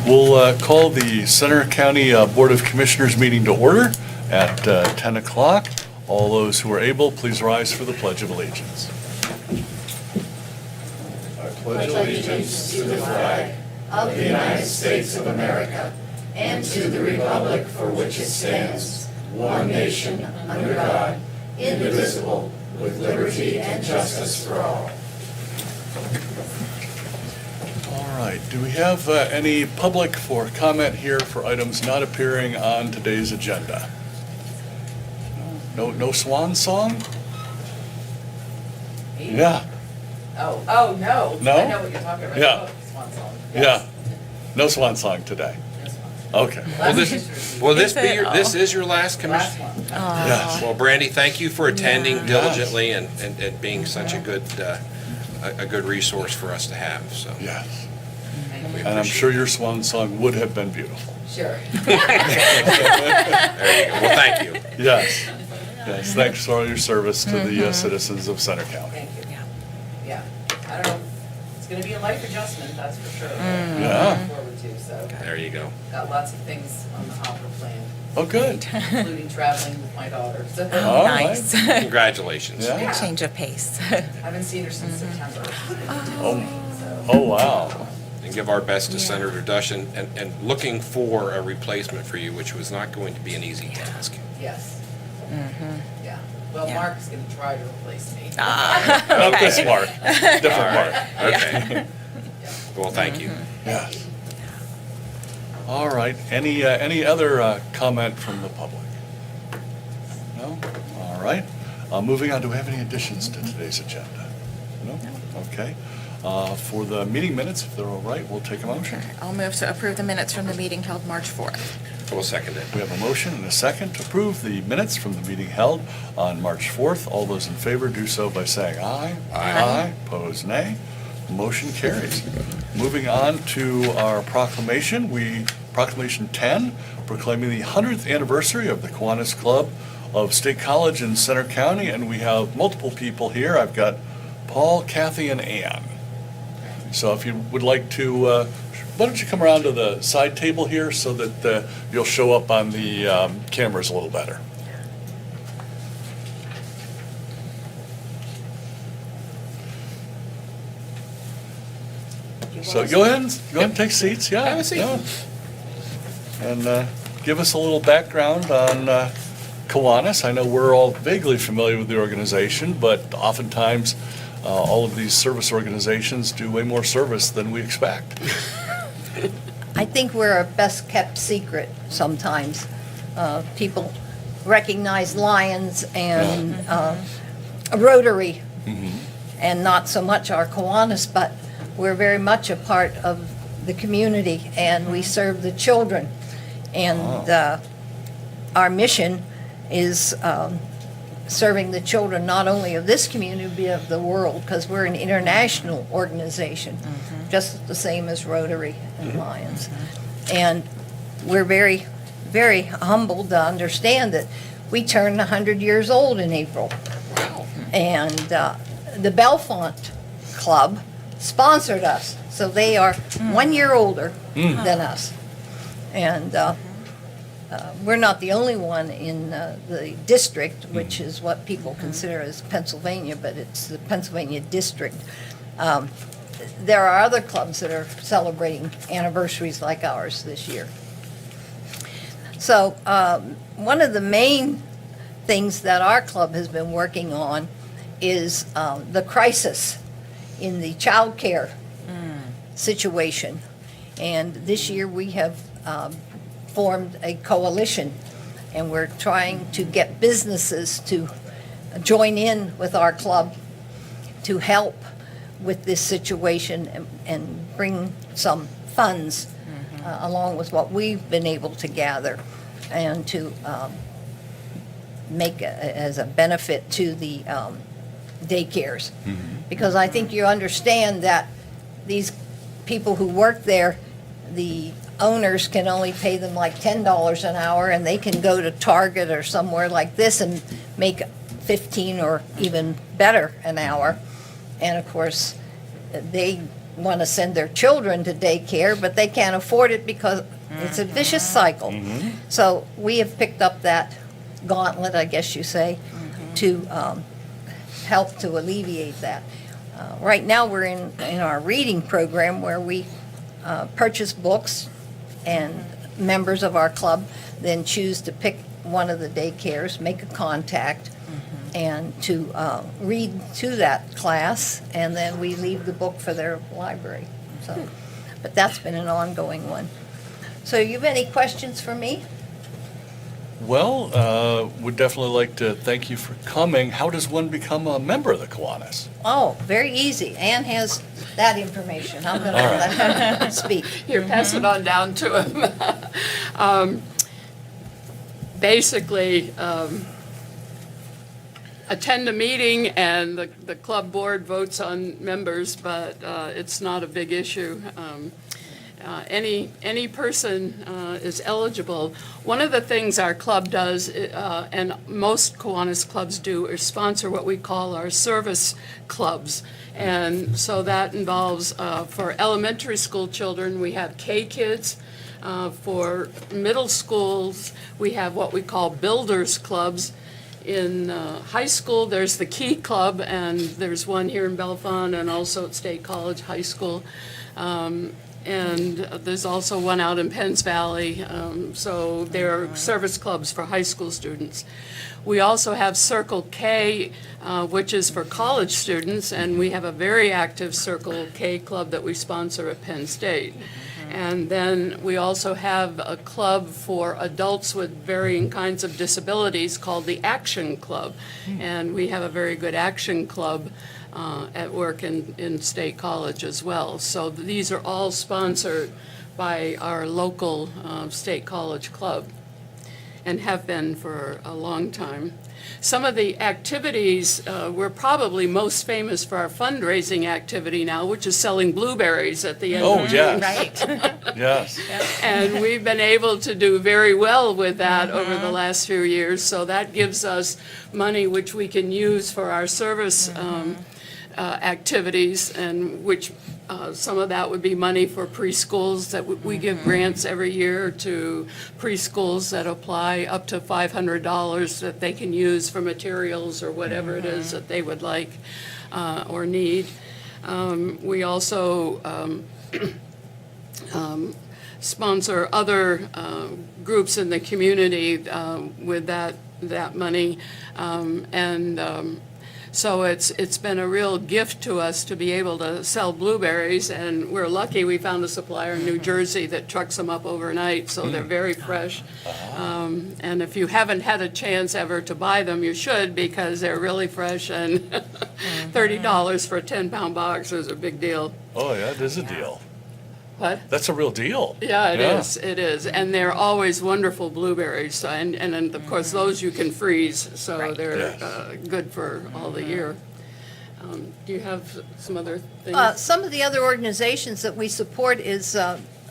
We'll call the Center County Board of Commissioners meeting to order at 10 o'clock. All those who are able, please rise for the Pledge of Allegiance. I pledge allegiance to the flag of the United States of America and to the republic for which it stands, one nation, under God, indivisible, with liberty and justice for all. All right, do we have any public for comment here for items not appearing on today's agenda? No swan song? Yeah, Oh, no. No? I know what you're talking about. Yeah. Oh, Swan song. yeah. Yes. No swan song today. No swan song. Okay. Will this Is be it? your, this is your last Last commission? one. Yes. Well, Brandy, thank you for attending Yeah. diligently and being such a good resource for us to have, so. Yes. Thank you. And I'm sure your swan song would have been beautiful. Sure. There you go. Well, thank you. Yes. Yes, thanks for all your service to the citizens of Center County. Thank you. Yeah. I don't know. It's going to be a life adjustment, that's for sure. Yeah. Looking forward to, so. There you go. Got lots of things on the hopper plan, Oh, good. including traveling with my daughter. So All right. Nice. Congratulations. Yeah. Good change of pace. I haven't seen her since September. So, Oh, wow. And give our best to Senator Dush and looking for a replacement for you, which was not going to be an easy task. yes. Yeah. Well, Yeah. Mark's going to try to replace me. Not this Mark, different Mark. Okay. Well, thank you. Yes. All right, any other comment from the public? No? All right. Moving on, do we have any additions to today's agenda? No? Okay. For the meeting minutes, if they're all right, we'll take a motion. I'll move to approve the minutes from the meeting held March 4th. I will second it. We have a motion and a second to approve the minutes from the meeting held on March 4th. All those in favor do so by saying aye. Aye. Opposed, nay. Motion carries. Moving on to our proclamation, Proclamation 10, proclaiming the 100th anniversary of the Kiwanis Club of State College in Center County, and we have multiple people here. I've got Paul, Kathy, and Ann. So if you would like to, why don't you come around to the side table here so that you'll show up on the cameras a little better. So go ahead and take seats, yeah. Have a seat. yeah. And give us a little background on Kiwanis. I know we're all vaguely familiar with the organization, but oftentimes all of these service organizations do way more service than we expect. I think we're a best-kept secret sometimes. People recognize Lions and Rotary, and not so much our Kiwanis, but we're very much a part of the community, and we serve the children. And our mission is serving the children not only of this community, but of the world, because we're an international organization, just the same as Rotary and Lions. And we're very, very humbled to understand that we turned 100 years old in April. And the Bellefonte Club sponsored us, so they are 1 year older than us. And we're not the only one in the district, which is what people consider as Pennsylvania, but it's the Pennsylvania district. There are other clubs that are celebrating anniversaries like ours this year. So one of the main things that our club has been working on is the crisis in the child care situation. And this year we have formed a coalition, and we're trying to get businesses to join in with our club to help with this situation and bring some funds along with what we've been able to gather, and to make as a benefit to the daycares. Because I think you understand that these people who work there, the owners can only pay them like $10 an hour, and they can go to Target or somewhere like this and make 15 or even better an hour. And of course, they want to send their children to daycare, but they can't afford it because it's a vicious cycle. So we have picked up that gauntlet, I guess you say, to help to alleviate that. Right now, we're in our reading program where we purchase books, and members of our club then choose to pick one of the daycares, make a contact, and to read to that class, and then we leave the book for their library. So, but that's been an ongoing one. So you have any questions for me? Well, would definitely like to thank you for coming. How does one become a member of the Kiwanis? Oh, very easy. Ann has that information. I'm going to let her speak. Here, pass it on down to him. Basically, attend a meeting and the club board votes on members, but it's not a big issue. Any person is eligible. One of the things our club does, and most Kiwanis clubs do, is sponsor what we call our service clubs. And so that involves, for elementary school children, we have K-Kids. For middle schools, we have what we call builders clubs. In high school, there's the Key Club, and there's one here in Bellefonte and also at State College High School. And there's also one out in Penns Valley, so there are service clubs for high school students. We also have Circle K, which is for college students, and we have a very active Circle K club that we sponsor at Penn State. And then we also have a club for adults with varying kinds of disabilities called the Action Club. And we have a very good Action Club at work in State College as well. So these are all sponsored by our local State College Club and have been for a long time. Some of the activities, we're probably most famous for our fundraising activity now, which is selling blueberries at the end Oh, of June. yes. Right. Yes. And we've been able to do very well with that over the last few years. So that gives us money which we can use for our service activities, and which some of that would be money for preschools that we give grants every year to preschools that apply up to $500 that they can use for materials or whatever it is that they would like or need. We also sponsor other groups in the community with that money, so it's been a real gift to us to be able to sell blueberries, and we're lucky we found a supplier in New Jersey that trucks them up overnight, so they're very fresh. And if you haven't had a chance ever to buy them, you should, because they're really fresh, and $30 for a 10-pound box is a big deal. Oh, yeah, it is a deal. What? That's a real deal. Yeah, it is. And they're always wonderful blueberries, so, and of course, those you can freeze, so Right. they're Yes. good for all the year. Do you have some other things? Some of the other organizations that we support is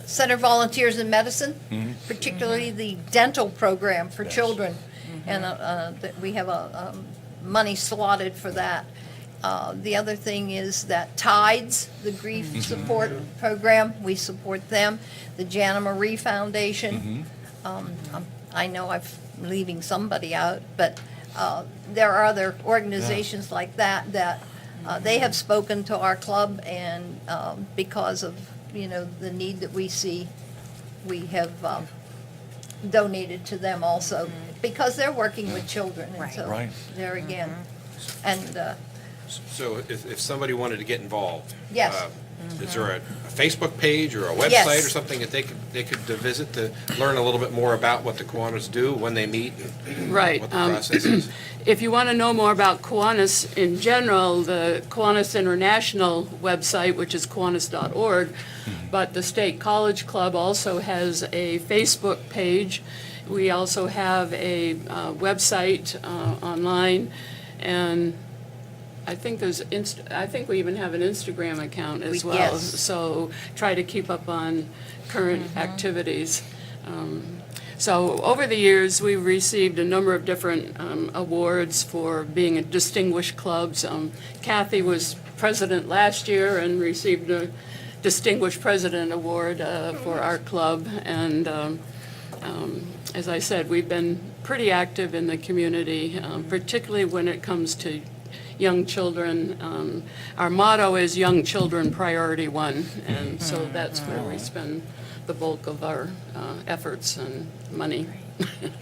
Center Volunteers in Medicine, particularly the dental program for children. And that we have a money slotted for that. The other thing is that TIDES, the grief support program, we support them. The Jana Marie Foundation. I know I'm leaving somebody out, but there are other organizations like that they have spoken to our club, and because of, the need that we see, we have donated to them also, because they're working with children. And Right. so Right. there again. And So if somebody wanted to get involved? Yes. Is there a Facebook page or a website Yes. or something that they could visit to learn a little bit more about what the Kiwanis do, when they meet, and Right. what the process is? If you want to know more about Kiwanis in general, the Kiwanis International website, which is kiwanis.org, but the State College Club also has a Facebook page. We also have a website online, and I think we even have an Instagram account as well. Yes. So try to keep up on current activities. So over the years, we've received a number of different awards for being a distinguished clubs. Kathy was president last year and received a Distinguished President Award for our club. And as I said, we've been pretty active in the community, particularly when it comes to young children. Our motto is Young Children Priority One, and so that's where we spend the bulk of our efforts and money.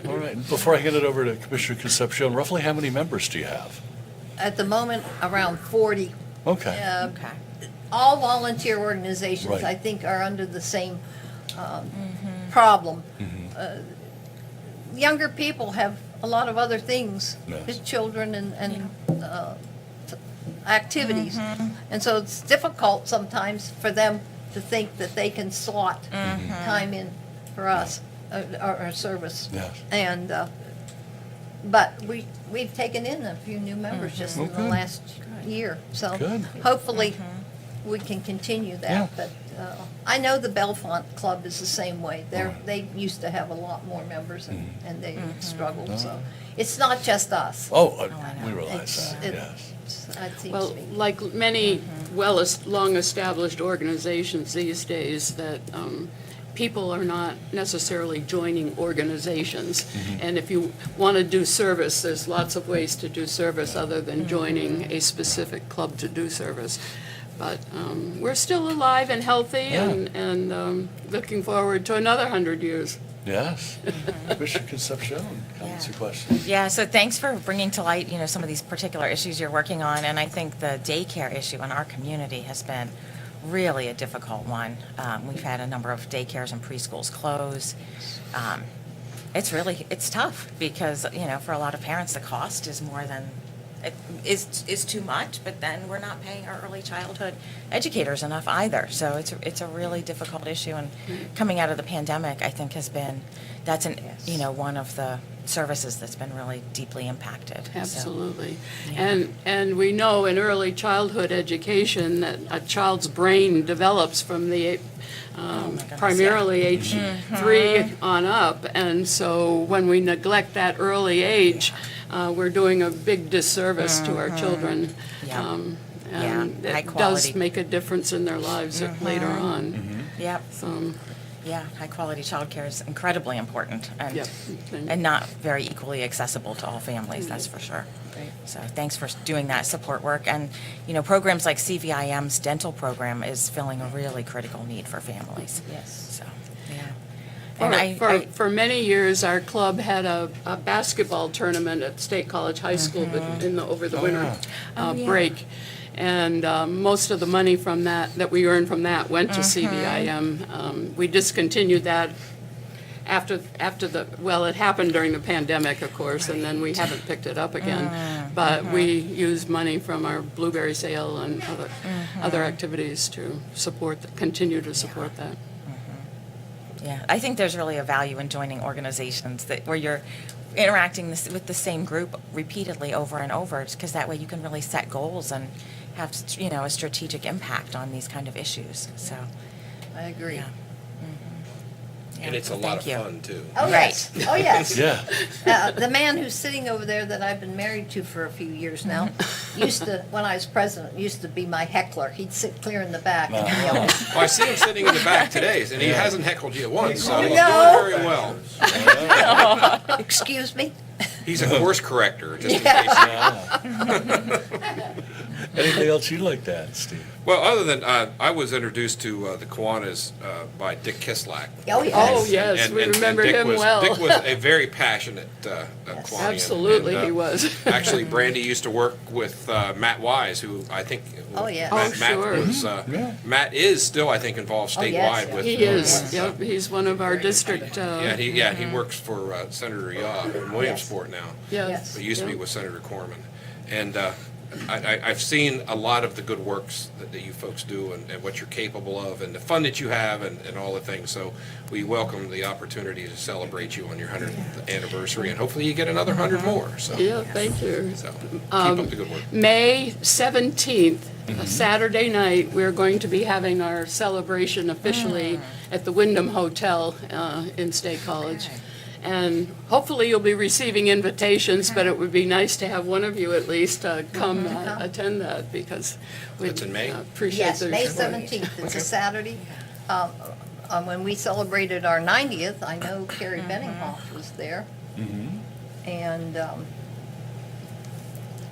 All right, before I hand it over to Commissioner Concepcion, roughly how many members do you have? At the moment, around 40. Okay, Okay. All volunteer organizations, Right. I think, are under the same problem. Younger people have a lot of other things, Yes. with children and activities. And so it's difficult sometimes for them to think that they can slot time in for us, our service. Yes. And, but we've taken in a few new members just in the Okay. last year. So Good. hopefully we can continue Yeah. that. But I know the Bellefonte Club is the same way. They used to have a lot lot more members and they struggled. So it's not just us. oh, we know. realize that, yes. It seems Well, to be. like many long-established organizations these days, that people are not necessarily joining organizations. And if you want to do service, there's lots of ways to do service other than joining a specific club to do service. But we're still alive and healthy and looking forward to another 100 years. Yes. Commissioner Concepcion, comments or questions? Yeah, so thanks for bringing to light, some of these particular issues you're working on. And I think the daycare issue in our community has been really a difficult one. We've had a number of daycares and preschools close. It's tough because, for a lot of parents, the cost is more than, is too much, but then we're not paying our early childhood educators enough either. So it's a really difficult issue. And coming out of the pandemic, I think that's one of the services that's been really deeply impacted. So, Absolutely. yeah. And we know in early childhood education that a child's brain develops from the goodness, primarily age 3 on up. And so when we neglect that early age, we're doing a big disservice to our children. Yeah. And Yeah, high it does quality. make a difference in their lives later on. Yep. So, Yeah, high-quality childcare is incredibly important Yep. and not very equally accessible to all families, that's for sure. So thanks for doing that support work. And, programs like CVIM's dental program is filling a really critical need for families. Yes. So, yeah. And For many years, our club had a basketball tournament at State College High School over the winter yeah. break. And most of the money from that we earned from that went to CVIM. We discontinued that after it happened during the pandemic, of course, and then we haven't picked it up again. But we used money from our blueberry sale and other activities to continue to support that. Yeah, I think there's really a value in joining organizations where you're interacting with the same group repeatedly over and over, because that way you can really set goals and have, a strategic impact on these kind of issues. So, I agree. yeah. And it's a Well, lot of thank you. fun, too. Oh, yes. Oh, yes. Yeah, The man who's sitting over there that I've been married to for a few years now, when I was president, used to be my heckler. He'd sit clear in the back and yell. Well, I see him sitting in the back today, and he hasn't heckled you once, so he's No. doing very well. Excuse me? He's a course corrector, just in case. anything else you'd like to add, Steve? Well, other than, I was introduced to the Kiwanis by Dick Kislak. Oh, yes. Oh, yes, we remember Dick him was- well. Dick was a very passionate Kiwanian. Absolutely, and, he was. Actually, Brandy used to work with Matt Wise, who I think. Oh, yes. Oh, sure. Yeah. Matt is still, I think, involved Oh, yes, statewide yes. with. He is, yep, he's one of our district, He works for Senator Yaw in Williamsport now. yes. It used to be with Senator Corman. And I've seen a lot of the good works that you folks do and what you're capable of and the fun that you have and all the things. So we welcome the opportunity to celebrate you on your 100th anniversary, and hopefully you get another 100 more. So, Yeah, thank you. so keep up the good work. May 17th, a Saturday night, we're going to be having our celebration officially at the Wyndham Hotel in State College. And hopefully you'll be receiving invitations, but it would be nice to have one of you at least come attend that, because we'd That's in May? appreciate Yes, the May support. 17th, it's a Saturday. When we celebrated our 90th, I know Carrie Benninghoff was there. And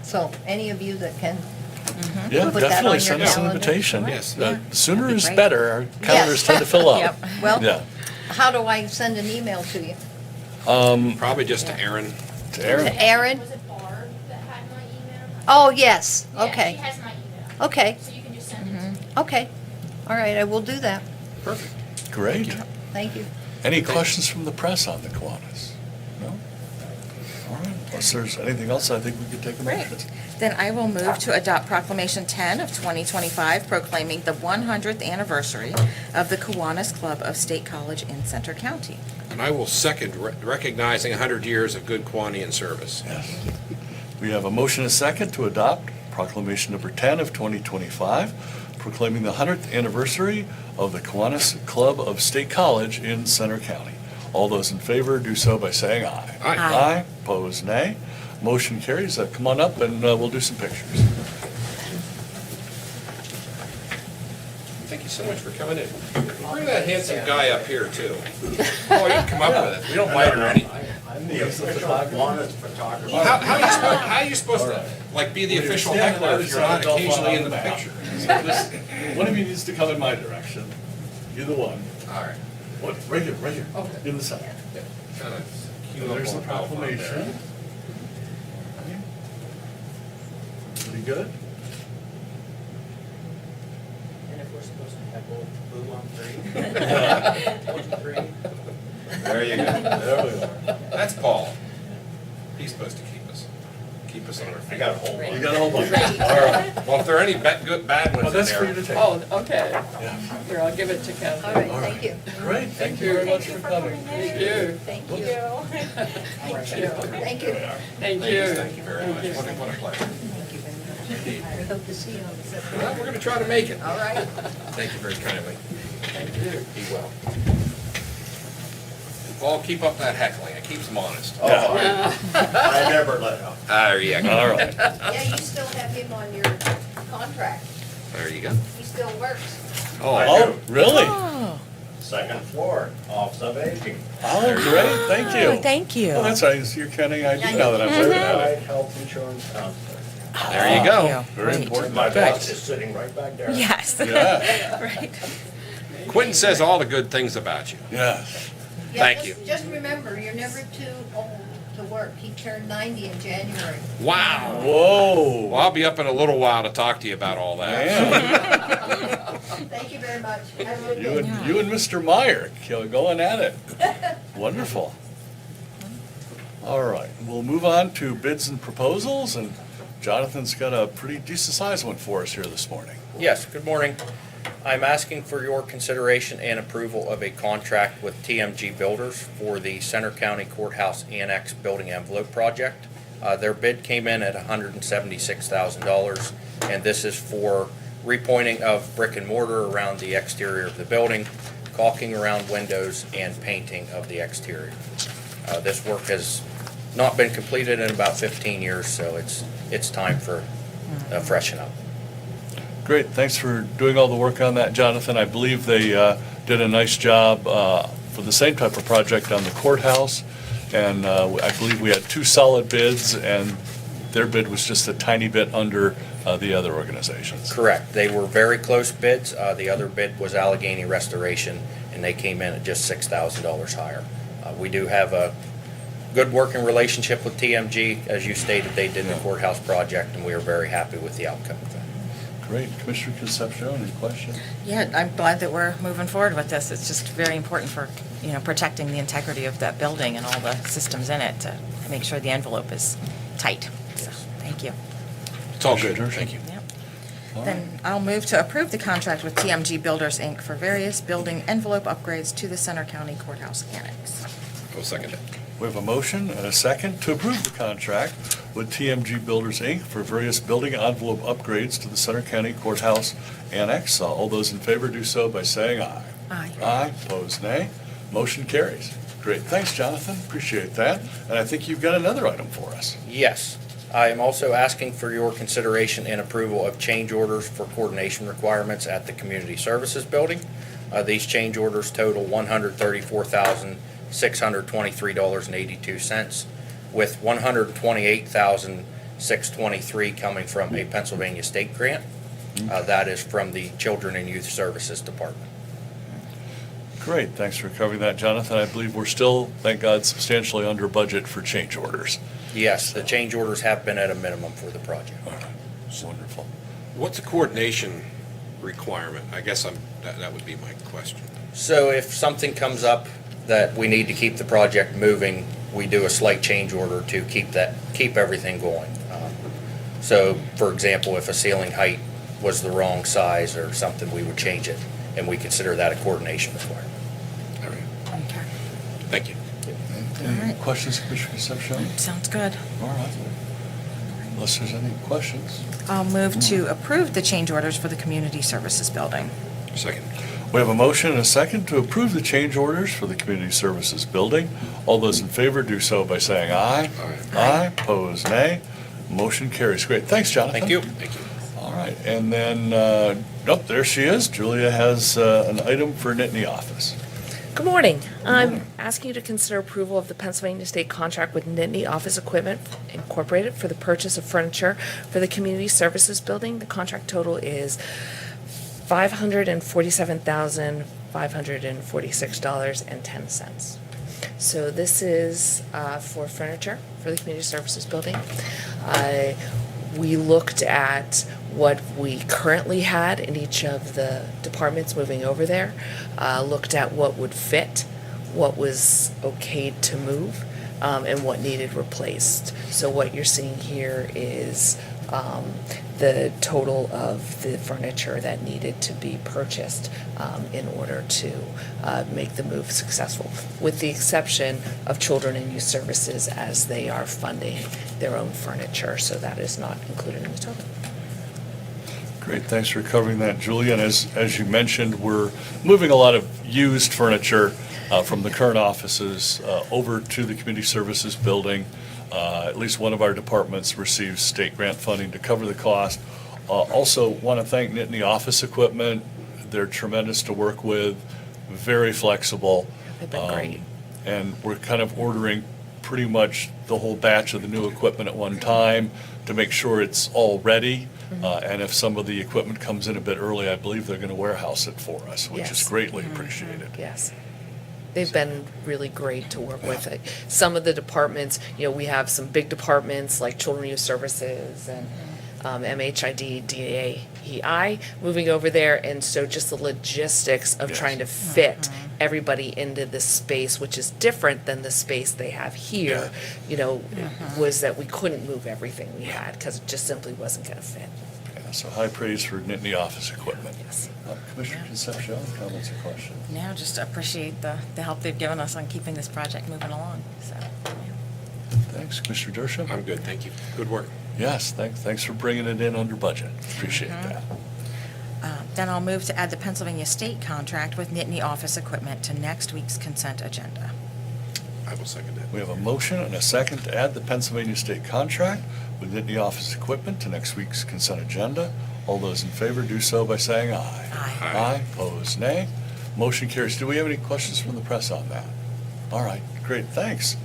so any of you that can, Yeah, Put that definitely on send your us an calendar. invitation. Yes. Sooner That'd be is great. better. Our calendars tend to fill up. Yep. well, Yeah, how do I send an email to you? Probably just to Aaron. to Aaron. To Aaron? Was it Barb that had my email? Oh, yes, Yeah, she okay, has my email. okay, So you can just send it to me. okay. All right, I will do that. Great. Thank you. Any questions from the press on the Kiwanis? No? All right, unless there's anything else, I think we could take a Great. motion. Then I will move to adopt Proclamation 10 of 2025 proclaiming the 100th anniversary of the Kiwanis Club of State College in Center County. And I will second recognizing 100 years of good Kiwanian service. Yes. We have a motion and a second to adopt Proclamation Number 10 of 2025, proclaiming the 100th anniversary of the Kiwanis Club of State College in Center County. All those in favor do so by saying aye. Aye. Aye. Opposed, nay. Motion carries. Come on up and we'll do some pictures. Thank you so much for coming in. Bring that handsome guy up here, too. Oh, you can come up with it. We don't bite or anything. I'm the official Kiwanis photographer. How are you supposed to, like, be the official heckler if you're not occasionally in the picture? One of you needs to come in my direction. Either one. All right. What, right here, Okay. in the center. Kind of cue up There's the on Alpha up there. proclamation. Pretty good? And if we're supposed to heckle Boo on three? 1, 2, 3. There you go. There we are. That's Paul. He's supposed to keep us on our feet. I got a whole You bunch. got a whole bunch. All right. Well, if there are any good, bad Well, ones in that's for you there. to take. Oh, okay. Yeah. Here, I'll give it to Kathy. All right, thank you. Great, thank you very much for coming. Thank you. Thank you. Thank you. Thank you. Thank you. Thank you very much. What a pleasure. We hope to see you on the 17th. Well, we're going to try to make it. All right. Thank you very kindly. Thank you. Be well. Paul, keep up that heckling. It keeps him honest. Oh, I never let up. There you go. All right. Yeah, you still have him on your contract. There you go. He still works. I Oh, do. really? Oh, Second floor, Office of Aging. Oh, great, thank you. thank you. Well, that's nice, you're counting ID now that I'm aware of it. Certified health insurance counselor. There you go. Thank you. Very Great. important. My Good. boss is sitting right back there. Yes. Yeah, Right. Quentin says all the good things about you. yes. Yeah, Thank just- you. Just remember, you're never too old to work. He turned 90 in January. Wow. Well, Whoa. I'll be up in a little while to talk to you about all that. Man, Thank you very much. Have a good you day. and Mr. Meyer going at it. Wonderful. All right, we'll move on to bids and proposals, and Jonathan's got a pretty decent sized one for us here this morning. Yes, good morning. I'm asking for your consideration and approval of a contract with TMG Builders for the Center County Courthouse Annex Building Envelope Project. Their bid came in at $176,000, and this is for repointing of brick and mortar around the exterior of the building, caulking around windows, and painting of the exterior. This work has not been completed in about 15 years, so it's time for a freshen up. Great, thanks for doing all the work on that, Jonathan. I believe they did a nice job for the same type of project on the courthouse, and I believe we had 2 solid bids, and their bid was just a tiny bit under the other organizations. Correct. They were very close bids. The other bid was Allegheny Restoration, and they came in at just $6,000 higher. We do have a good working relationship with TMG. As you stated, they did the courthouse project, and we are very happy with the outcome of that. Great, Commissioner Concepcion, any questions? Yeah, I'm glad that we're moving forward with this. It's just very important for, protecting the integrity of that building and all the systems in it to make sure the envelope is tight. So, thank you. It's all good. Commissioner Thank you. Yep. All right. Then I'll move to approve the contract with TMG Builders, Inc. for various building envelope upgrades to the Center County Courthouse Annex. I'll second it. We have a motion and a second to approve the contract with TMG Builders, Inc. for various building envelope upgrades to the Center County Courthouse Annex. All those in favor do so by saying aye. Aye. Aye, opposed nay. Motion carries. Great. Great, thanks, Jonathan, appreciate that. And I think you've got another item for us. Yes. I am also asking for your consideration and approval of change orders for coordination requirements at the Community Services Building. These change orders total $134,623.82, with $128,623 coming from a Pennsylvania state grant. That is from the Children and Youth Services Department. Great, thanks for covering that, Jonathan. I believe we're still, thank God, substantially under budget for change orders. Yes, the change orders have been at a minimum for the project. Wonderful. What's a coordination requirement? I guess that would be my question. So if something comes up that we need to keep the project moving, we do a slight change order to keep everything going. So, for example, if a ceiling height was the wrong size or something, we would change it, and we consider that a coordination requirement. All right, Okay, thank you. Any questions, Commissioner Concepcion? sounds good. All right. Unless there's any questions. I'll move to approve the change orders for the Community Services Building. Second. We have a motion and a second to approve the change orders for the Community Services Building. All those in favor do so by saying aye. Aye, pose nay. Motion carries. Great, thanks, Jonathan. Thank you. Thank you. All right, and then, there she is. Julia has an item for Nittany Office. Good morning. I'm asking you to consider approval of the Pennsylvania State contract with Nittany Office Equipment Incorporated for the purchase of furniture for the Community Services Building. The contract total is $547,546.10. So this is for furniture for the Community Services Building. We looked at what we currently had in each of the departments moving over there, looked at what would fit, what was okay to move, and what needed replaced. So what you're seeing here is the total of the furniture that needed to be purchased in order to make the move successful, with the exception of Children and Youth Services, as they are funding their own furniture, so that is not included in the total. Great, thanks for covering that, Julia. And as you mentioned, we're moving a lot of used furniture from the current offices over to the Community Services Building. At least one of our departments receives state grant funding to cover the cost. Also, want to thank Nittany Office Equipment. They're tremendous to work with, very flexible. They've been great. And we're kind of ordering pretty much the whole batch of the new equipment at one time to make sure it's all ready. And if some of the equipment comes in a bit early, I believe they're going to warehouse it for us, which is Yes. greatly appreciated. Yes. They've been really great to work with. Some of the departments, we have some big departments like Children and Youth Services and MHID, DAEI moving over there. And so just the logistics of Yes. trying to fit everybody into this space, which is different than the space they have here, was that we couldn't move everything we had because it just simply wasn't going to fit. Yeah, so high praise for Nittany Office Equipment. Yes. Commissioner Concepcion, comments or questions? Now, just appreciate the help they've given us on keeping this project moving along, so. yeah. Thanks, Commissioner Dershowitz. I'm good, thank you. Good work. Yes, thanks for bringing it in under budget. Appreciate that. Then I'll move to add the Pennsylvania State contract with Nittany Office Equipment to next week's consent agenda. I will second that. We have a motion and a second to add the Pennsylvania State contract with Nittany Office Equipment to next week's consent agenda. All those in favor do so by saying aye. Aye. Aye, opposed, nay. Motion carries. Do we have any questions from the press on that? All right, great, thanks.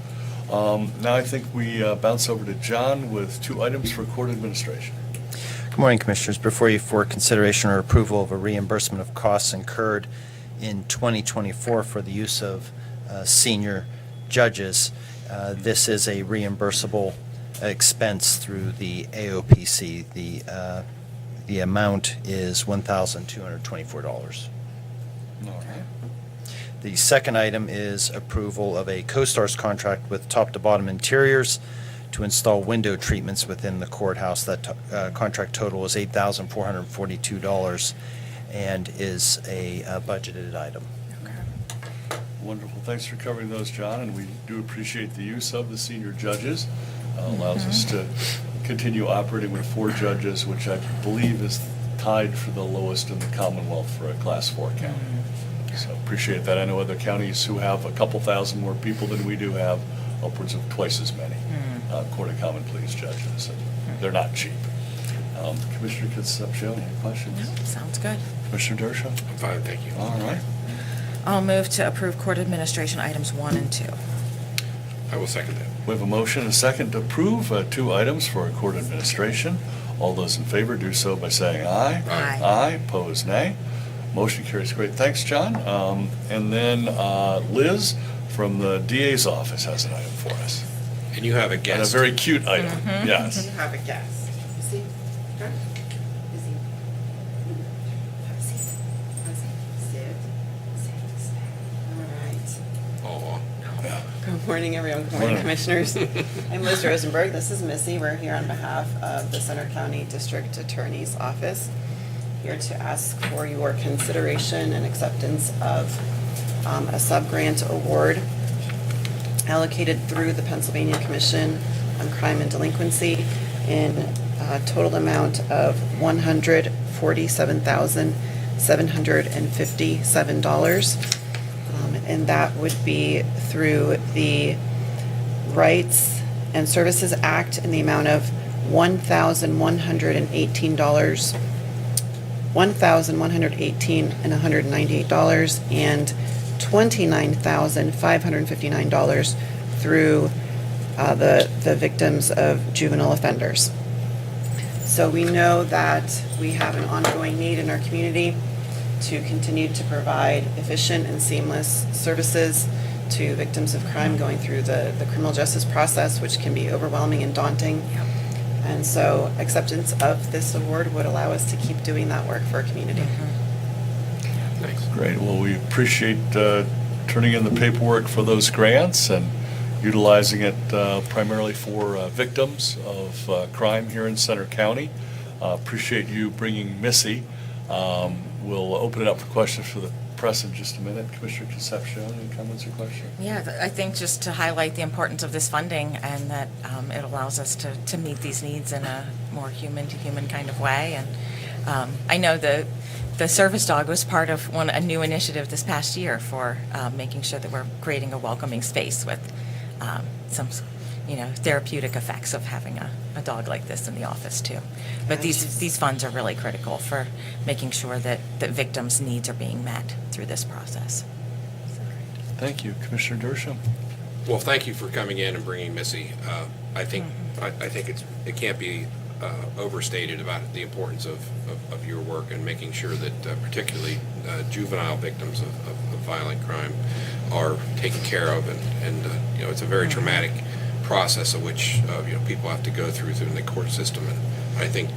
Now I think we bounce over to John with two items for court administration. Good morning, Commissioners. Before you for consideration or approval of a reimbursement of costs incurred in 2024 for the use of senior judges. This is a reimbursable expense through the AOPC. The amount is $1,224. All right. The second item is approval of a CoStarz contract with Top to Bottom Interiors to install window treatments within the courthouse. That contract total is $8,442 and is a budgeted item. Wonderful. Thanks for covering those, John, and we do appreciate the use of the senior judges. Allows us to continue operating with 4 judges, which I believe is tied for the lowest in the Commonwealth for a Class 4 county. So appreciate appreciate that. I know other counties who have a couple thousand more people than we do have upwards of twice as many Court of Common Pleas judges, and they're not cheap. Commissioner Concepcion, any questions? No, sounds good. Commissioner Dershowitz? I'm fine, thank you. All right. I'll move to approve court administration items 1 and 2. I will second that. We have a motion and a second to approve 2 items for court administration. All those in favor do so by saying aye. Aye. Aye, opposed nay. Motion carries. Great, thanks, John. And then Liz from the DA's office has an item for us. And you have a And a guest. very cute item, yes. have a guess. See? Good. Is he? Have a seat. Have a seat. Sit. All right. Aw. Yeah. Good morning, everyone. Good Morning. morning, Commissioners. I'm Liz Rosenberg. This is Missy. We're here on behalf of the Center County District Attorney's Office, here to ask for your consideration and acceptance of a sub-grant award allocated through the Pennsylvania Commission on Crime and Delinquency in a total amount of $147,757. And that would be through the Rights and Services Act in the amount of $1,118 and $198, and $29,559 through the victims of juvenile offenders. So we know that we have an ongoing need in our community to continue to provide efficient and seamless services to victims of crime going through the criminal justice process, which can be overwhelming and daunting. And so acceptance of this award would allow us to keep doing that work for our community. Thanks. Great, well, we appreciate turning in the paperwork for those grants and utilizing it primarily for victims of crime here in Center County. Appreciate you bringing Missy. We'll open it up for questions for the press in just a minute. Commissioner Concepcion, any comments or questions? Yeah, I think just to highlight the importance of this funding and that it allows us to meet these needs in a more human-to-human kind of way. And I know the service dog was part of a new initiative this past year for making sure that we're creating a welcoming space with some, therapeutic effects of having a dog like this in the office too. But these funds are really critical for making sure that victims' needs are being met through this process. Thank you. Commissioner Dershowitz? Well, thank you for coming in and bringing Missy. I think it can't be overstated about the importance of your work and making sure that particularly juvenile victims of violent crime are taken care of, and it's a very traumatic process of which people have to go through the court system. And I think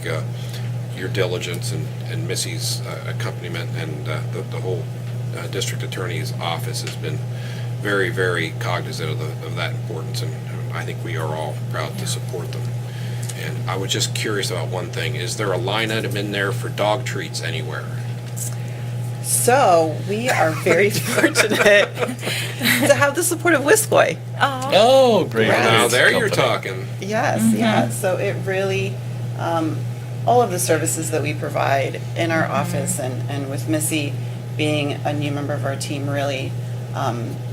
your diligence and Missy's accompaniment and the whole district attorney's office has been very, very cognizant of that importance, and I think we are all proud to support them. And I was just curious about one thing. Is there a line item in there for dog treats anywhere? So we are very fortunate to have the support of Wiskoy. Oh, great. Right. Now, there you're Company. talking. Yes, yeah. So it really, all of the services that we provide in our office and with Missy being a new member of our team, really,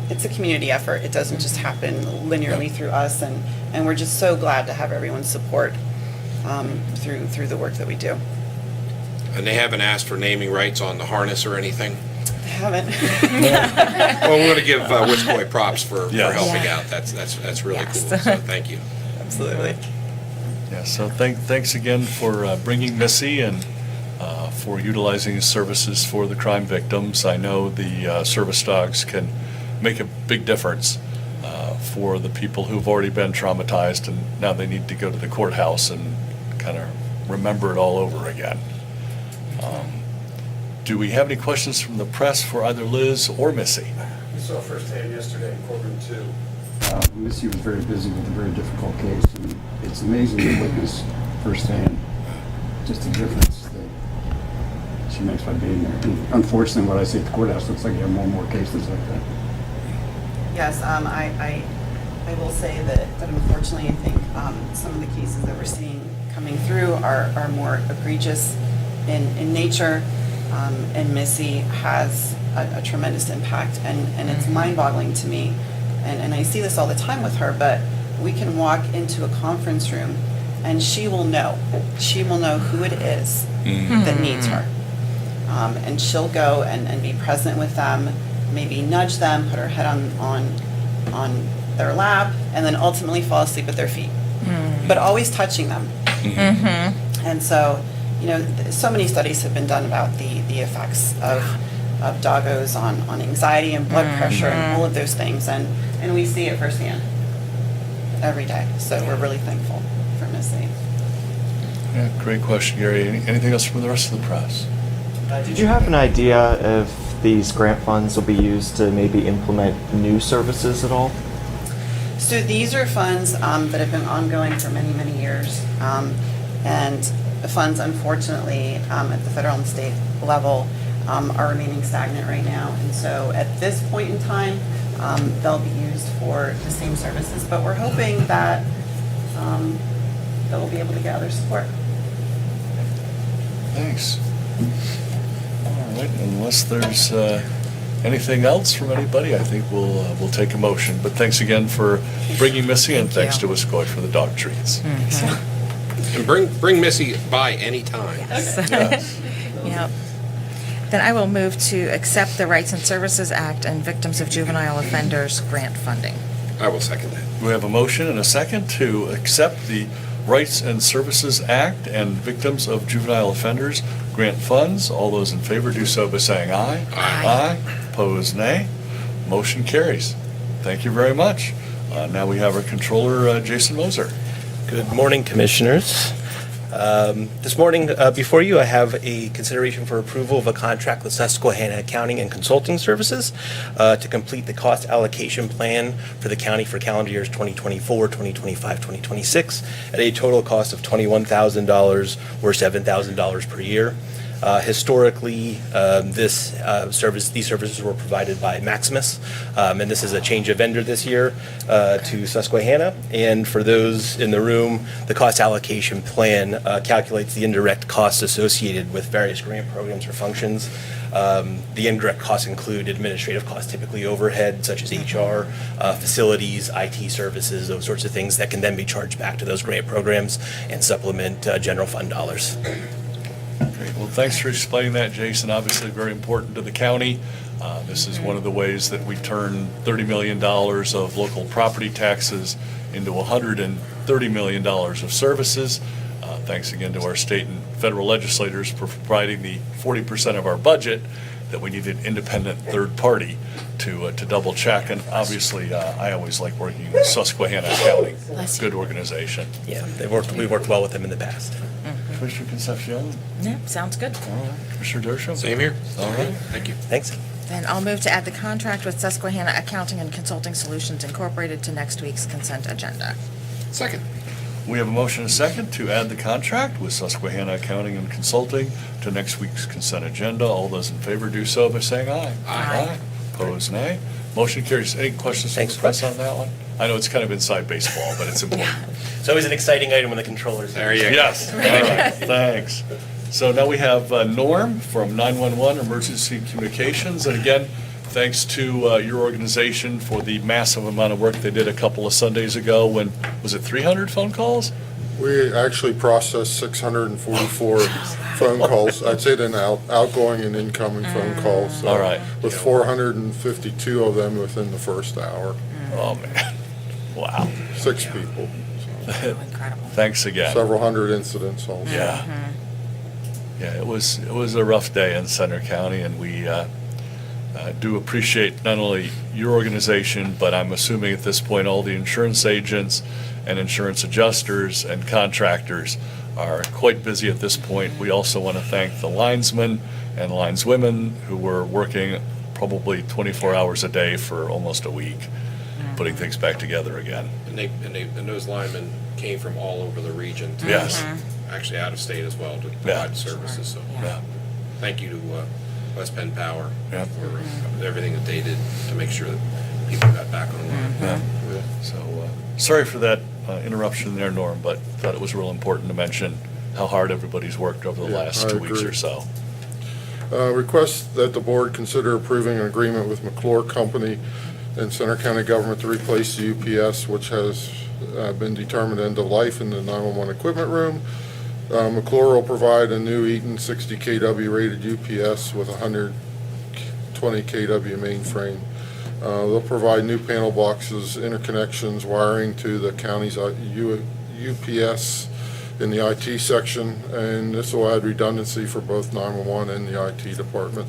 it's a community effort. It doesn't just happen linearly through us, and we're just so glad to have everyone's support through the work that we do. And they haven't asked for naming rights on the harness or anything? I haven't. Well, we're going to give Wiskoy props for Yes. helping Yeah. out. That's really Yes. cool. So thank you. Absolutely. Yeah, so thanks again for bringing Missy and for utilizing his services for the crime victims. I know the service dogs can make a big difference for the people who've already been traumatized, and now they need to go to the courthouse and kind of remember it all over again. Do we have any questions from the press for either Liz or Missy? We saw firsthand yesterday in courtroom 2. Missy was very busy with a very difficult case, and it's amazing to witness firsthand just the difference that she makes by being there. And unfortunately, what I see at the courthouse looks like you have more and more cases like that. Yes, I will say that unfortunately, I think some of the cases that we're seeing coming through are more egregious in nature. And Missy has a tremendous impact, and it's mind-boggling to me. And I see this all the time with her, but we can walk into a conference room and she will know. She will know who it is that needs her. And she'll go and be present with them, maybe nudge them, put her head on their lap, and then ultimately fall asleep at their feet. But always touching them. And so, you know, so many studies have been done about the effects of doggos on anxiety and blood pressure and all of those things. And we see it firsthand every day. So we're really thankful for Missy. Yeah, great question, Gary. Anything else from the rest of the press? Did you have an idea if these grant funds will be used to maybe implement new services at all? So these are funds that have been ongoing for many, many years. And the funds, unfortunately, at the federal and state level, are remaining stagnant right now. And so at this point in time, they'll be used for the same services. But we're hoping that they'll be able to get other support. Thanks. All right, unless there's anything else from anybody, I think we'll take a motion. But thanks again for bringing Missy, and thanks to Escoit for the dog treats. And bring Missy by any time. Yes. Yep. Then I will move to accept the Rights and Services Act and Victims of Juvenile Offenders grant funding. I will second that. We have a motion and a second to accept the Rights and Services Act and Victims of Juvenile Offenders grant funds. All those in favor do so by saying aye. Aye. Opposed, nay. Motion carries. Thank you very much. Now we have our controller, Jason Moser. Good morning, Commissioners. This morning, before you, I have a consideration for approval of a contract with Susquehanna Accounting and Consulting Services to complete the cost allocation plan for the county for calendar years 2024, 2025, 2026 at a total cost of $21,000 or $7,000 per year. Historically, these services were provided by Maximus, and this is a change of vendor this year to Susquehanna. And for those in the room, the cost allocation plan calculates the indirect costs associated with various grant programs or functions. The indirect costs include administrative costs, typically overhead, such as HR, facilities, IT services, those sorts of things that can then be charged back to those grant programs and supplement general fund dollars. Great. Well, thanks for explaining that, Jason. Obviously very important to the county. This is one of the ways that we turn $30 million of local property taxes into $130 million of services. Thanks again to our state and federal legislators for providing the 40% of our budget that we need an independent third party to double check. And obviously, I always like working with Susquehanna Accounting. Good organization. Yeah, we worked well with them in the past. Commissioner Concepcion? Yeah, sounds good. All right. Commissioner Dershowitz? Same here. All right. Thank you. Thanks. Then I'll move to add the contract with Susquehanna Accounting and Consulting Solutions Incorporated to next week's consent agenda. Second. We have a motion and a second to add the contract with Susquehanna Accounting and Consulting to next week's consent agenda. All those in favor do so by saying aye. Aye. Opposed, nay. Motion carries. Any questions from the press on that one? I know it's kind of inside baseball, but it's important. It's always an exciting item when the controller's there. There you go. Yes. All right. Thanks. So now we have Norm from 911 Emergency Communications. And again, thanks to your organization for the massive amount of work they did a couple of Sundays ago when, was it 300 phone calls? We actually processed 644 phone calls. I'd say then outgoing and incoming phone calls. All right. With 452 of them within the first hour. Oh, man. Wow. 6 people. Oh, incredible. Thanks again. Several hundred incidents also. Yeah. Yeah, it was a rough day in Center County, and we do appreciate not only your organization, but I'm assuming at this point all the insurance agents and insurance adjusters and contractors are quite busy at this point. We also want to thank the linesmen and lineswomen who were working probably 24 hours a day for almost a week, putting things back together again. And those linemen came from all over the region. To Yes. Actually out of state as well to provide services. So Yeah. thank you to West Penn Power Yeah. for everything that they did to make sure that people got back online. Yeah. So, sorry for that interruption there, Norm, but thought it was real important to mention how hard everybody's worked over the Yeah, last I 2 weeks agree. or so. Request that the board consider approving an agreement with McClure Company and Center County Government to replace the UPS, which has been determined end of life in the 911 equipment room. McClure will provide a new Eaton 60 kW rated UPS with 120 kW mainframe. They'll provide new panel boxes, interconnections, wiring to the county's UPS in the IT section, and this will add redundancy for both 911 and the IT department.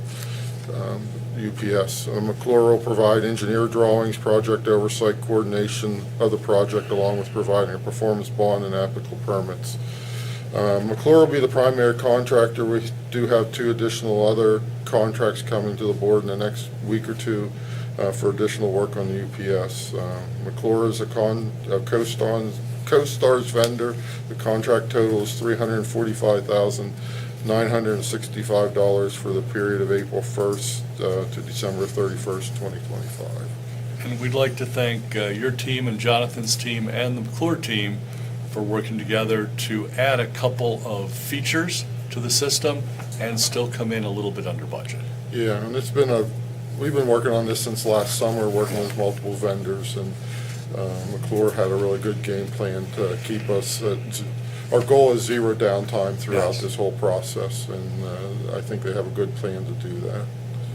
UPS. McClure will provide engineer drawings, project oversight, coordination of the project, along with providing a performance bond and applicable permits. McClure will be the primary contractor. We do have 2 additional other contracts coming to the board in the next week or 2 for additional work on the UPS. McClure is a CoStar's vendor. The contract total is $345,965 for the period of April 1st to December 31st, 2025. And we'd like to thank your team and Jonathan's team and the McClure team for working together to add a couple of features to the system and still come in a little bit under budget. Yeah, and we've been working on this since last summer, working with multiple vendors, and McClure had a really good game plan to keep us, our goal is 0 downtime throughout this whole process, and I think they have a good plan to do that.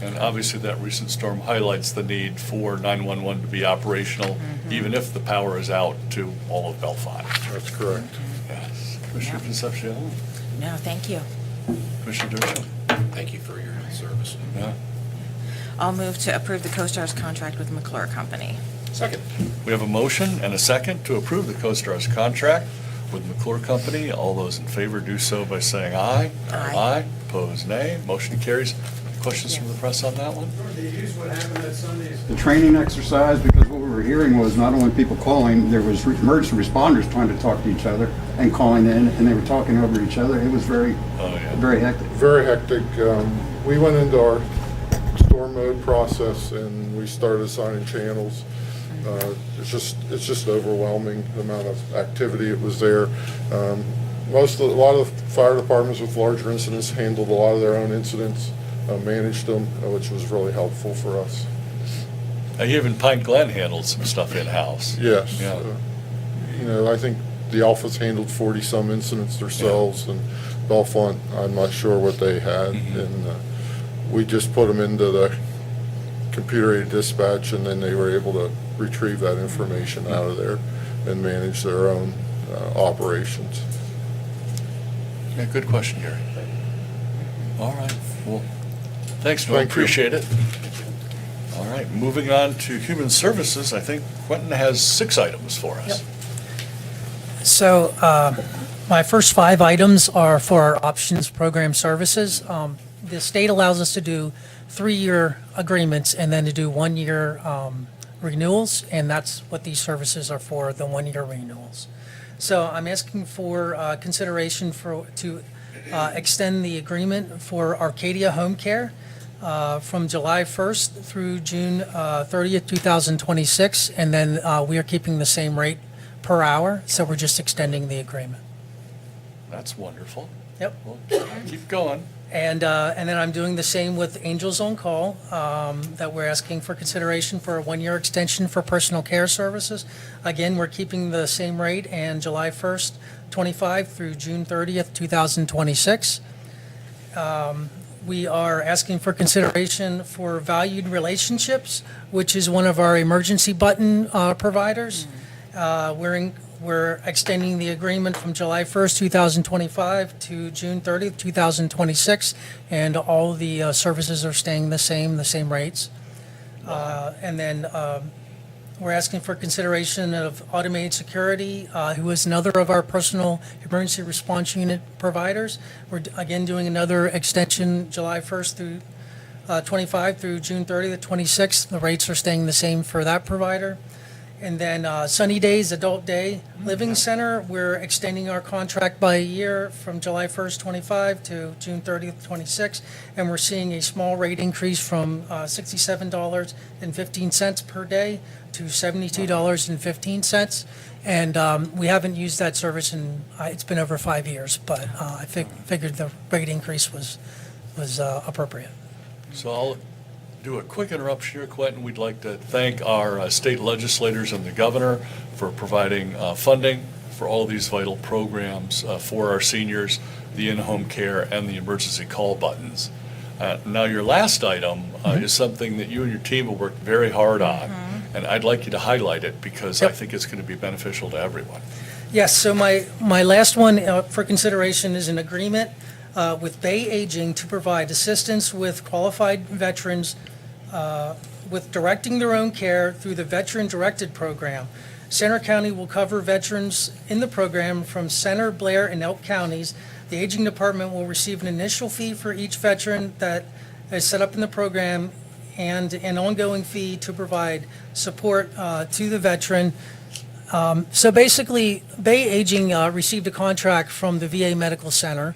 And obviously, that recent storm highlights the need for 911 to be operational, even if the power is out to all of Bellefonte. That's correct. Yes. Commissioner Concepcion? No, thank you. Commissioner Dershowitz? Thank you for your service. Yeah. I'll move to approve the CoStar's contract with McClure Company. Second. We have a motion and a second to approve the CoStar's contract with McClure Company. All those in favor do so by saying aye. Aye. Opposed, nay. Motion carries. Questions from the press on that one? The training exercise, because what we were hearing was not only people calling, there was emergency responders trying to talk to each other and calling in, and they were talking over each other. It was very hectic. Very hectic. We went into our storm mode process and we started assigning channels. It's just overwhelming the amount of activity it was there. A lot of the fire departments with larger incidents handled a lot of their own incidents, managed them, which was really helpful for us. Even Pine Glen handled some stuff in-house. Yes. Yeah. I think the Alphas handled 40-some incidents themselves, and Bellefonte, I'm not sure what they had, and we just put them into the computer-aided dispatch, and then they were able to retrieve that information out of there and manage their own operations. Yeah, good question, Gary. All right, well, thanks, Noel, Thank you. appreciate it. All right, moving on to Human Services, I think Quentin has 6 items for us. So my first 5 items are for our options program services. The state allows us to do 3-year agreements and then to do 1-year renewals, and that's what these services are for, the 1-year renewals. So I'm asking for consideration to extend the agreement for Arcadia Home Care from July 1st through June 30th, 2026, and then we are keeping the same rate per hour, so we're just extending the agreement. That's wonderful. Yep. Well, keep going. And then I'm doing the same with Angels on Call, that we're asking for consideration for a 1-year extension for personal care services. Again, we're keeping the same rate, and July 1st, 25 through June 30th, 2026. We are asking for consideration for Valued Relationships, which is one of our emergency button providers. We're extending the agreement from July 1st, 2025 to June 30th, 2026, and all the services are staying the same rates. And then we're asking for consideration of Automated Security, who is another of our personal emergency response unit providers. We're again doing another extension July 1st through 25 through June 30th, 26th. The rates are staying the same for that provider. And then Sunny Days Adult Day Living Center, we're extending our contract by a year from July 1st, 25 to June 30th, 26. And we're seeing a small rate increase from $67.15 per day to $72.15. And we haven't used that service in, it's been over 5 years, but I figured the rate increase was was appropriate. So I'll do a quick interruption here, Quentin. We'd like to thank our state legislators and the governor for providing funding for all these vital programs for our seniors, the in-home care, and the emergency call buttons. Now, your last item is something that you and your team have worked very hard on, and I'd like you to highlight it because I think it's going to be beneficial to everyone. Yes, so my last one for consideration is an agreement with Bay Aging to provide assistance with qualified veterans with directing their own care through the Veteran-Directed Program. Center County will cover veterans in the program from Center, Blair, and Elk counties. The Aging Department will receive an initial fee for each veteran that is set up in the program and an ongoing fee to provide support to the veteran. So basically, Bay Aging received a contract from the VA Medical Center,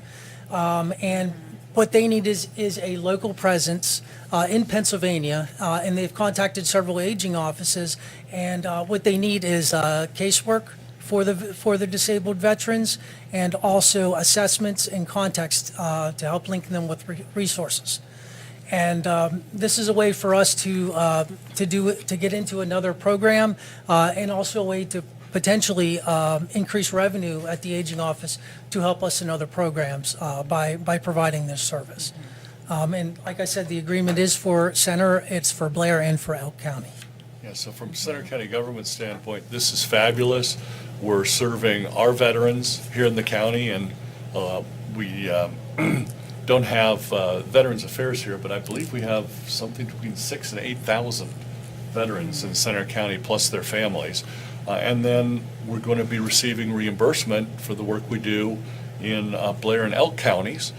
and what they need is a local presence in Pennsylvania, and they've contacted several aging offices, and what they need is casework for the disabled veterans, and also assessments and context to help link them with resources. And this is a way for us to get into another program, and also a way to potentially increase revenue at the aging office to help us in other programs by providing this service. And like I said, the agreement is for Center, it's for Blair, and for Elk County. Yeah, so from Center County government standpoint, this is fabulous. We're serving our veterans here in the county, and we don't have Veterans Affairs here, but I believe we have something between 6,000 and 8,000 veterans in Center County, plus their families. And then we're going to be receiving reimbursement for the work we do in Blair and Elk counties,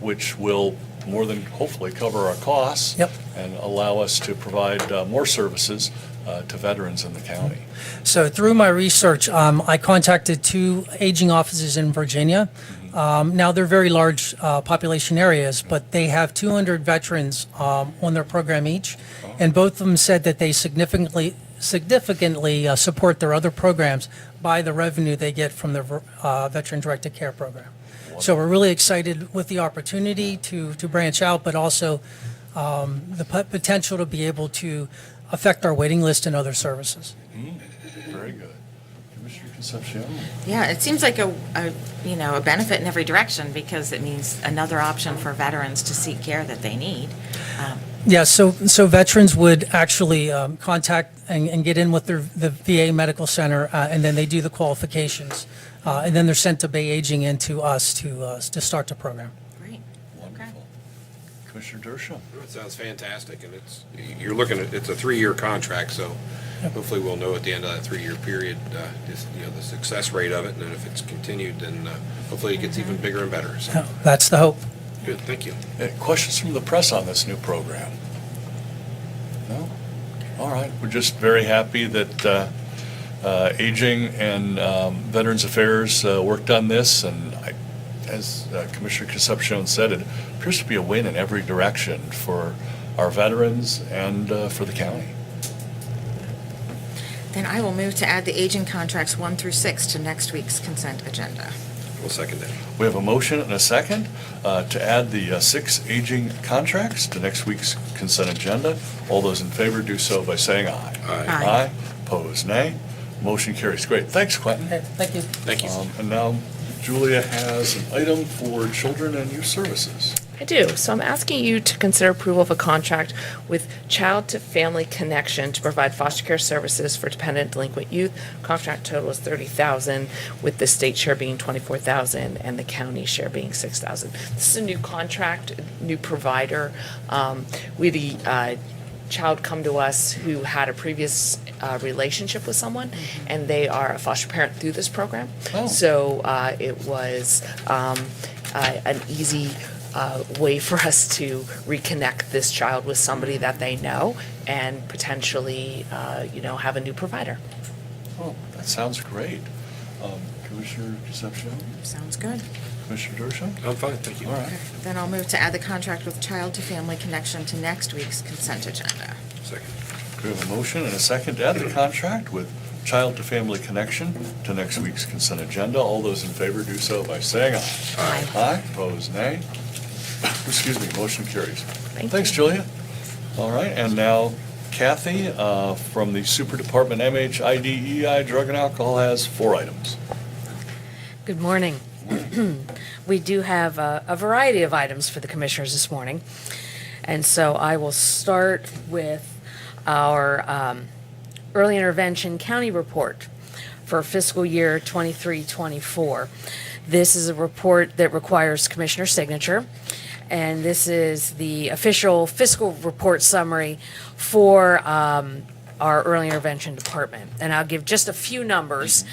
which will more than hopefully cover our costs. Yep. And allow us to provide more services to veterans in the county. So through my research, I contacted 2 aging offices in Virginia. Now, they're very large population areas, but they have 200 veterans on their program each, and both of them said that they significantly support their other programs by the revenue they get from their Veteran-Directed Care Program. So we're really excited with the opportunity to branch out, but also the potential to be able to affect our waiting list and other services. Very good. Commissioner Concepcion? Yeah, it seems like a benefit in every direction because it means another option for veterans to seek care that they need. Yeah, so veterans would actually contact and get in with the VA Medical Center, and then they do the qualifications. And then they're sent to Bay Aging and to us to start the program. Great. Wonderful. Commissioner Dershowitz? It sounds fantastic, and it's a 3-year contract, so hopefully we'll know at the end of that 3-year period, the success rate of it, and then if it's continued, then hopefully it gets even bigger and better. So, That's the hope. good, thank you. Questions from the press on this new program? No? All right. We're just very happy that Aging and Veterans Affairs worked on this, and as Commissioner Concepcion said, it appears to be a win in every direction for our veterans and for the county. Then I will move to add the aging contracts 1 through 6 to next week's consent agenda. We'll second that. We have a motion and a second to add the 6 aging contracts to next week's consent agenda. All those in favor do so by saying aye. Aye. Aye. Opposed, nay. Motion carries. Great. Thanks, Quentin. Okay, thank you. Thank you. And now Julia has an item for Children and Youth Services. I do. So I'm asking you to consider approval of a contract with Child to Family Connection to provide foster care services for dependent delinquent youth. Contract total is $30,000, with the state share being $24,000 and the county share being $6,000. This is a new contract, new provider. We had a child come to us who had a previous relationship with someone, and they are a foster parent through this program. Oh. So it was an easy way for us to reconnect this child with somebody that they know and potentially, have a new provider. Oh, that sounds great. Commissioner Concepcion? Sounds good. Commissioner Dershowitz? I'm fine, thank you. All right. Then I'll move to add the contract with Child to Family Connection to next week's consent agenda. Second. We have a motion and a second to add the contract with Child to Family Connection to next week's consent agenda. All those in favor do so by saying aye. Aye. Aye. Opposed, nay. Excuse me, motion carries. Thank Thanks, you. Julia. All right, and now Kathy from the Super Department MHIDEI Drug and Alcohol has 4 items. Good morning. We do have a variety of items for the commissioners this morning. And so I will start with our early intervention county report for fiscal year 23-24. This is a report that requires commissioner signature. And this is the official fiscal report summary for our early intervention department. And I'll give just a few numbers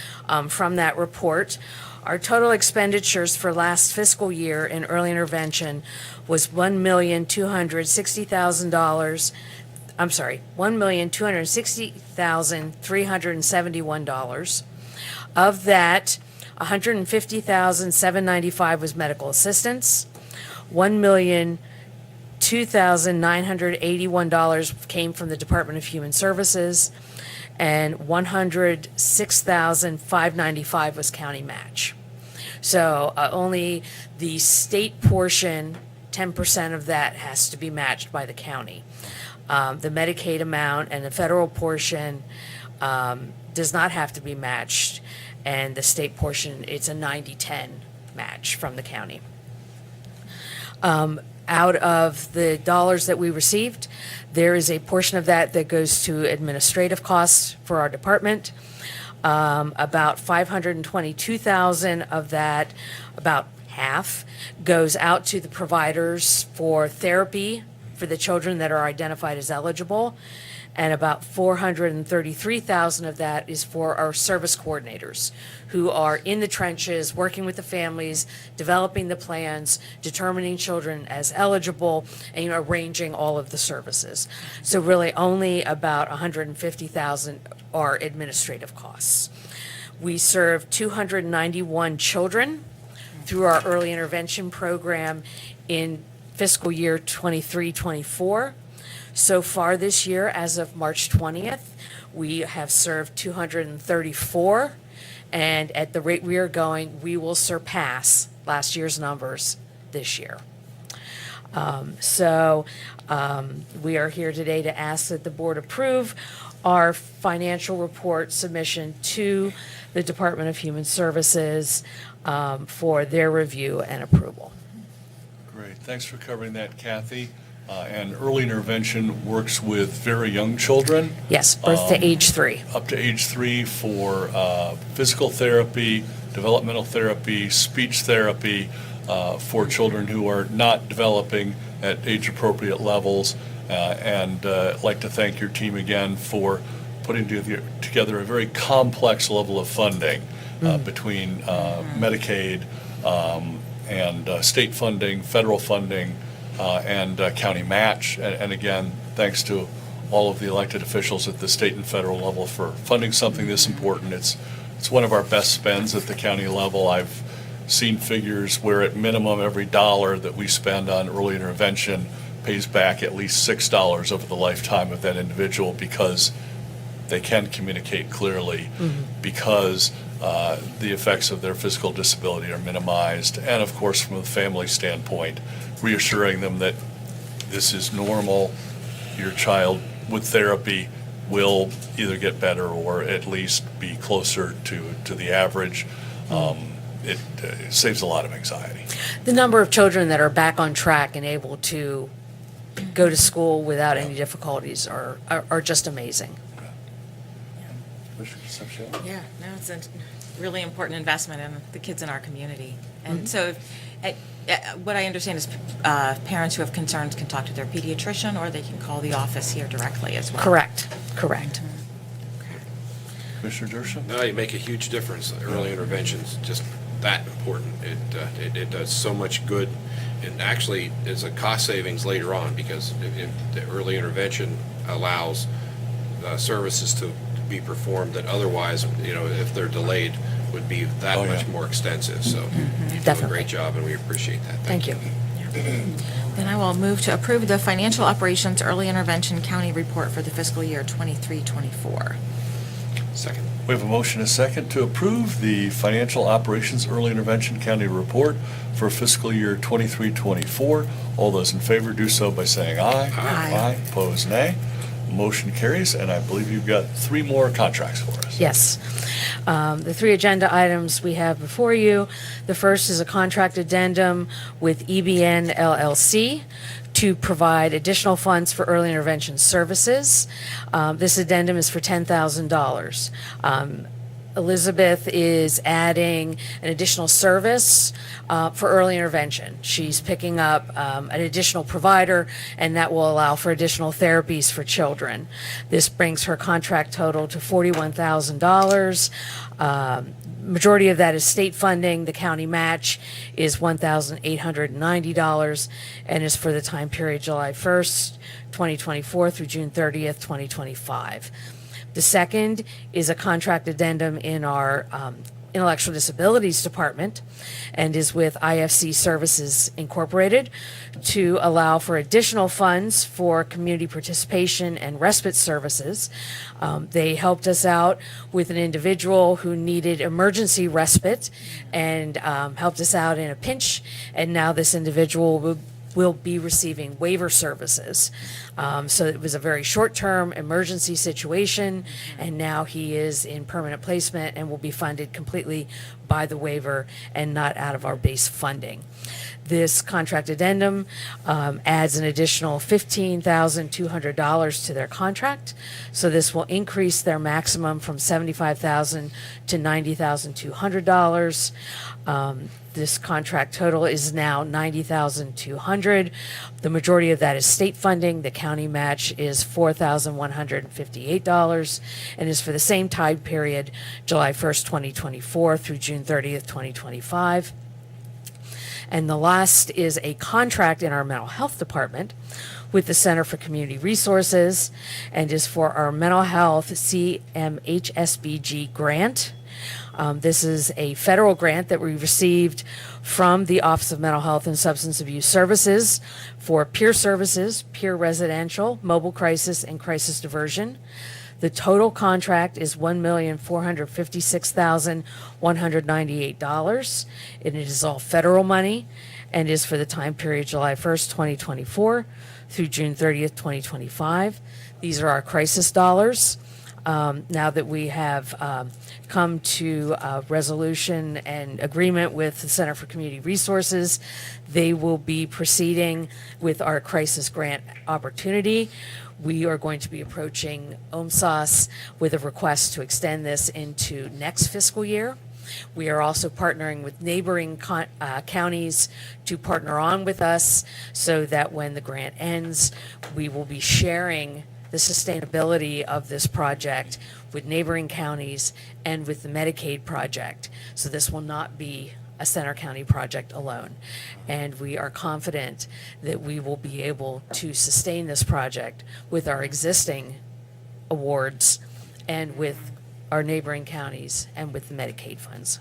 from that report. Our total expenditures for last fiscal year in early intervention was $1,260,000. I'm sorry, $1,260,371. Of that, $150,795 was medical assistance. $1,002,981 came from the Department of Human Services, and $106,595 was county match. So only the state portion, 10% of that has to be matched by the county. The Medicaid amount and the federal portion does not have to be matched, and the state portion, it's a 90-10 match from the county. Out of the dollars that we received, there is a portion of that that goes to administrative costs for our department. About $522,000 of that, about half, goes out to the providers for therapy for the children that are identified as eligible. And about $433,000 of that is for our service coordinators who are in the trenches, working with the families, developing the plans, determining children as eligible, and arranging all of the services. So really only about $150,000 are administrative costs. We serve 291 children through our early intervention program in fiscal year 23-24. So far this year, as of March 20th, we have served 234, and at the rate we are going, we will surpass last year's numbers this year. We are here today to ask that the board approve our financial report submission to the Department of Human Services for their review and approval. Great, thanks for covering that, Kathy. And early intervention works with very young children. Yes, birth to age 3. Up to age 3 for physical therapy, developmental therapy, speech therapy for children who are not developing at age-appropriate levels. And I'd like to thank your team again for putting together a very complex level of funding between Medicaid and state funding, federal funding, and county match. And again, thanks to all of the elected officials at the state and federal level for funding something this important. It's one of our best spends at the county level. I've seen figures where at minimum every dollar that we spend on early intervention pays back at least $6 over the lifetime of that individual because they can communicate clearly, because the effects of their physical disability are minimized, and of course from a family standpoint, reassuring them that this is normal, your child with therapy will either get better or at least be closer to the average. It saves a lot of anxiety. The number of children that are back on track and able to go to school without any difficulties are just amazing. Yeah, no, it's a really important investment in the kids in our community. And so what I understand is parents who have concerns can talk to their pediatrician, or they can call the office here directly as well. Correct. Commissioner Dershowitz? No, you make a huge difference. Early intervention's just that important. It does so much good, and actually is a cost savings later on, because the early intervention allows services to be performed that otherwise, if they're delayed, would be that much more extensive. So you do a great job, and we appreciate that. Thank you. Then I will move to approve the financial operations early intervention county report for the fiscal year 23-24. Second. We have a motion and a second to approve the Financial Operations Early Intervention County Report for fiscal year 23-24. All those in favor do so by saying aye. Aye. Opposed, nay. Motion carries, and I believe you've got 3 more contracts for us. Yes. The 3 agenda items we have before you. The first is a contract addendum with EBN LLC to provide additional funds for early intervention services. This addendum is for $10,000. Elizabeth is adding an additional service for early intervention. She's picking up an additional provider, and that will allow for additional therapies for children. This brings her contract total to $41,000. Majority of that is state funding. The county match is $1,890 and is for the time period July 1st, 2024 through June 30th, 2025. The second is a contract addendum in our Intellectual Disabilities Department and is with IFC Services Incorporated to allow for additional funds for community participation and respite services. They helped us out with an individual who needed emergency respite and helped us out in a pinch, and now this individual will be receiving waiver services. So it was a very short-term emergency situation, and now he is in permanent placement and will be funded completely by the waiver and not out of our base funding. This contract addendum adds an additional $15,200 to their contract. So this will increase their maximum from $75,000 to $90,200. This contract total is now $90,200. The majority of that is state funding. The county match is $4,158 and is for the same time period, July 1st, 2024 through June 30th, 2025. And the last is a contract in our mental health department with the Center for Community Resources and is for our mental health CMHSBG grant. This is a federal grant that we received from the Office of Mental Health and Substance Abuse Services for peer services, peer residential, mobile crisis, and crisis diversion. The total contract is $1,456,198, and it is all federal money and is for the time period July 1st, 2024 through June 30th, 2025. These are our crisis dollars. Now that we have come to a resolution and agreement with the Center for Community Resources, they will be proceeding with our crisis grant opportunity. We are going to be approaching OMSAS with a request to extend this into next fiscal year. We are also partnering with neighboring counties to partner on with us so that when the grant ends, we will be sharing the sustainability of this project with neighboring counties and with the Medicaid project. So this will not be a Center County project alone. And we are confident that we will be able to sustain this project with our existing awards and with our neighboring counties and with the Medicaid funds.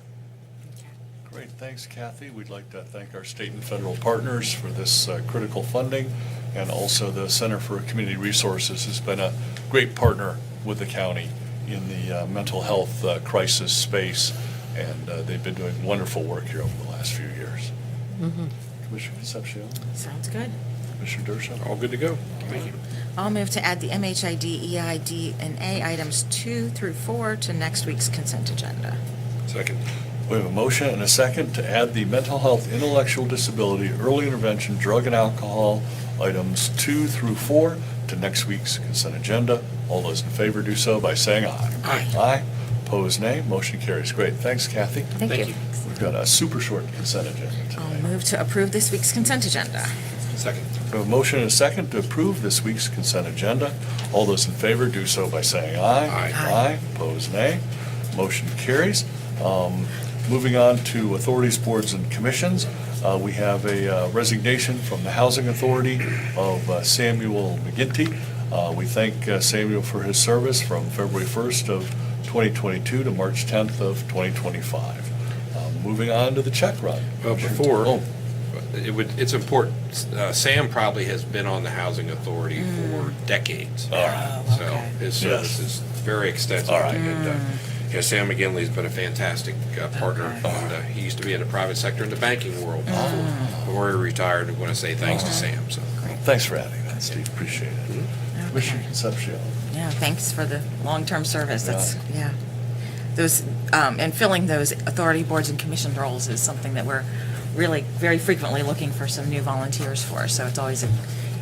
Great, thanks, Kathy. We'd like to thank our state and federal partners for this critical funding, and also the Center for Community Resources has been a great partner with the county in the mental health crisis space, and they've been doing wonderful work here over the last few years. Mm-hmm. Commissioner Concepcion? Sounds good. Commissioner Dershowitz? All good to go. Thank you. I'll move to add the MHID, EID, and A items 2 through 4 to next week's consent agenda. Second. We have a motion and a second to add the mental health, intellectual disability, early intervention, drug and alcohol items 2 through 4 to next week's consent agenda. All those in favor do so by saying aye. Aye. Aye. Opposed, nay. Motion carries. Great. Thanks, Kathy. Thank you. We've got a super short consent agenda I'll today. move to approve this week's consent agenda. Second. We have a motion and a second to approve this week's consent agenda. All those in favor do so by saying aye. Aye. Aye. Opposed, nay. Motion carries. Moving on to authorities, boards, and commissions, we have a resignation from the Housing Authority of Samuel McGinty. We thank Samuel for his service from February 1st of 2022 to March 10th of 2025. Moving on to the check run. Well, before, it's important. Sam probably has been on the Housing Authority for decades. All right. So His Yes. service is very extensive. All right. And, Sam McGinley's been a fantastic partner. And, he used to be in the private sector in the banking world before he retired. I want to say thanks to Sam. So. Thanks for adding that, Steve, appreciate it. Commissioner Concepcion. Yeah, thanks for the long-term service. That's, yeah. Those, and filling those authority boards and commission roles is something that we're really very frequently looking for some new volunteers for. So it's always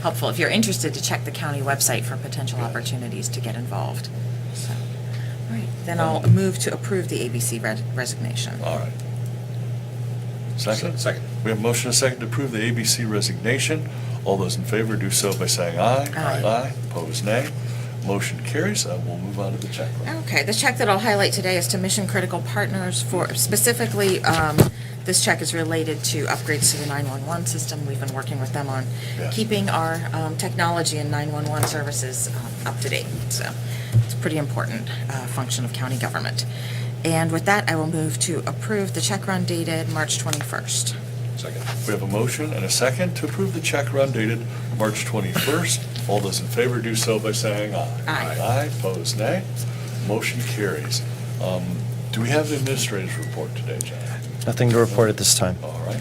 helpful. If you're interested, to check the county website for potential opportunities to get involved. So, all right, then I'll move to approve the ABC resignation. All right. Second? Second. We have a motion and a second to approve the ABC resignation. All those in favor do so by saying aye. Aye. Aye, opposed nay. Motion carries. We'll move on to the check. Okay, the check that I'll highlight today is to Mission Critical Partners for, specifically, this check is related to upgrades to the 911 system. We've been working with them on keeping our technology and 911 services up to date. So it's a pretty important function of county government. And with that, I will move to approve the check run dated March 21st. Second. We have a motion and a second to approve the check run dated March 21st. All those in favor do so by saying aye. Aye. Aye, opposed nay. Motion carries. Do we have the administrator's report today, John? Nothing to report at this time. All right.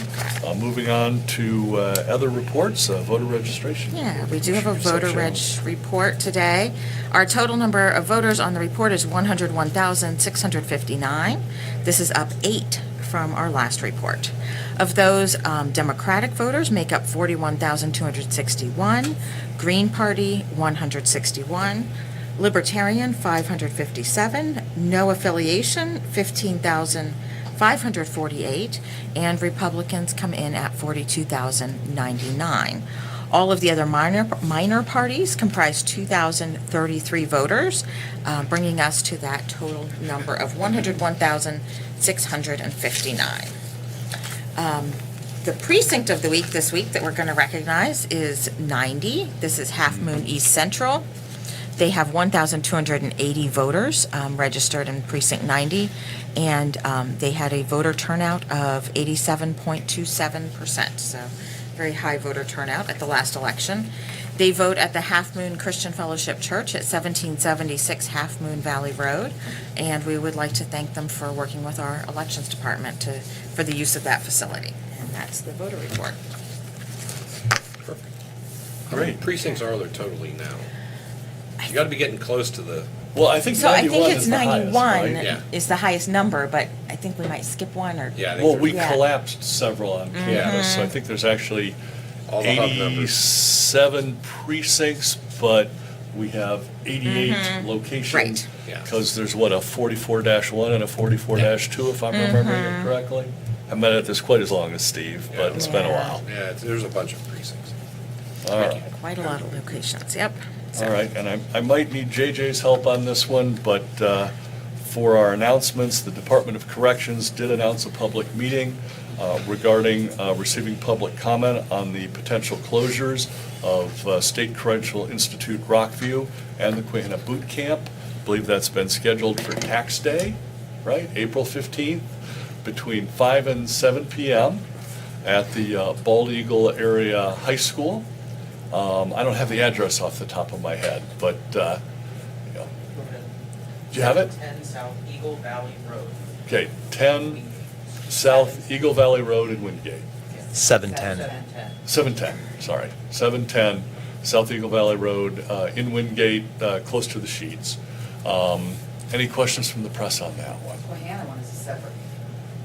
Moving on to other reports, voter registration. Yeah, we do have a Commissioner voter reg Concepcion. report today. Our total number of voters on the report is 101,659. This is up 8 from our last report. Of those, Democratic voters make up 41,261, Green Party 161, Libertarian 557, no affiliation 15,548, and Republicans come in at 42,099. All of the other minor parties comprise 2,033 voters, bringing us to that total number of 101,659. The precinct of the week this week that we're going to recognize is 90. This is Half Moon East Central. They have 1,280 voters registered in precinct 90, and they had a voter turnout of 87.27%, so very high voter turnout at the last election. They vote at the Half Moon Christian Fellowship Church at 1776 Half Moon Valley Road, and we would like to thank them for working with our elections department for the use of that facility. And that's the voter report. How many precincts are there totally now? You got to be getting close to the. Well, I think So I 91 think it's is the highest, 91 right? Yeah. is the highest number, but I think we might skip one or. Yeah, I think Well, we Yeah. collapsed several on campus, so I think there's actually All the hub numbers. 87 precincts, but we have 88 locations. Right. Yeah. Because there's what, a 44-1 and a 44-2, if I'm remembering it correctly? I haven't been at this quite as long as Steve, but it's been a while. Yeah, there's a bunch of precincts. All right. Quite a lot of locations, yep. So- All right, and I might need JJ's help on this one, but for our announcements, the Department of Corrections did announce a public meeting regarding receiving public comment on the potential closures of State Correctional Institute Rockview and the Quahana Boot Camp. I believe that's been scheduled for Tax Day, right, April 15th, between 5 and 7 p.m. at the Bald Eagle Area High School. I don't have the address off the top of my head, but, you know. Do you have it? 10 South Eagle Valley Road. Okay, 10 South Eagle Valley Road in Wingate. 710. 710, sorry. 710 South Eagle Valley Road in Wingate, close to the Sheets. Any questions from the press on that one? Quahana one is separate.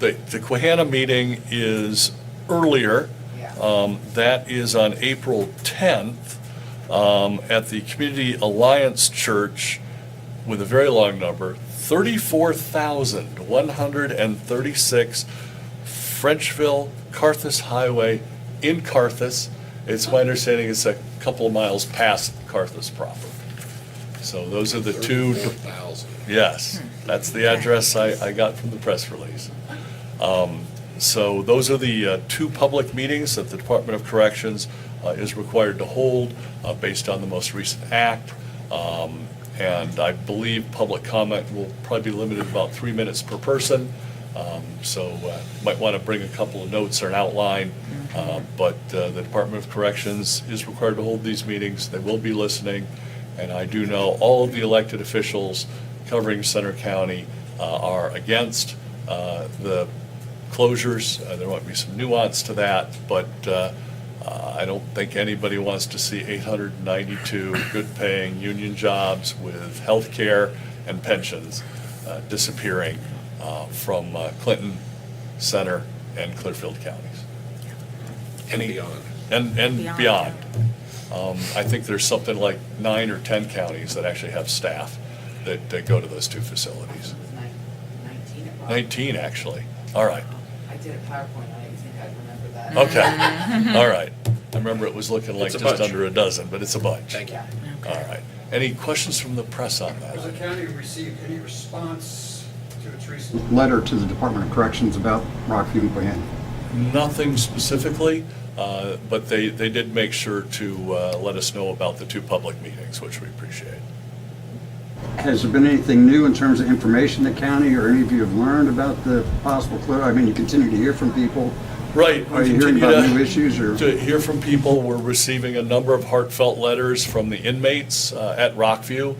The Quahana meeting is earlier. Yeah. That is on April 10th at the Community Alliance Church with a very long number, 34,136 Frenchville, Carthus Highway in Carthus. It's my understanding it's a couple of miles past Carthus proper. So those are the two. 34,000. Yes, that's the address I got from the press release. So those are the two public meetings that the Department of Corrections is required to hold based on the most recent act. And I believe public comment will probably be limited about 3 minutes per person. So might want to bring a couple of notes or an outline. But the Department of Corrections is required to hold these meetings. They will be listening. And I do know all of the elected officials covering Center County are against the closures. There might be some nuance to that, but I don't think anybody wants to see 892 good-paying union jobs with health care and pensions disappearing from Clinton, Center, and Clearfield counties. And beyond. And Beyond, beyond. I think there's something like 9 or 10 counties that actually have staff that go to those two facilities. It was 19 at 19, actually. All right. I did a PowerPoint, I didn't think I'd remember that. Okay. All right. I remember it was looking like It's a just bunch. under a dozen, but it's a bunch. Thank you. All right. Any questions from the press on that? Has the county received any response to its recent letter to the Department of Corrections about Rockview and Cohasset? Nothing specifically, but they did make sure to let us know about the two public meetings, which we appreciate. Has there been anything new in terms of information the county or any of you have learned about the possible closure? I mean, you continue to hear from people. Right. Are we you hearing continue about new issues or? to hear from people. We're receiving a number of heartfelt letters from the inmates at Rockview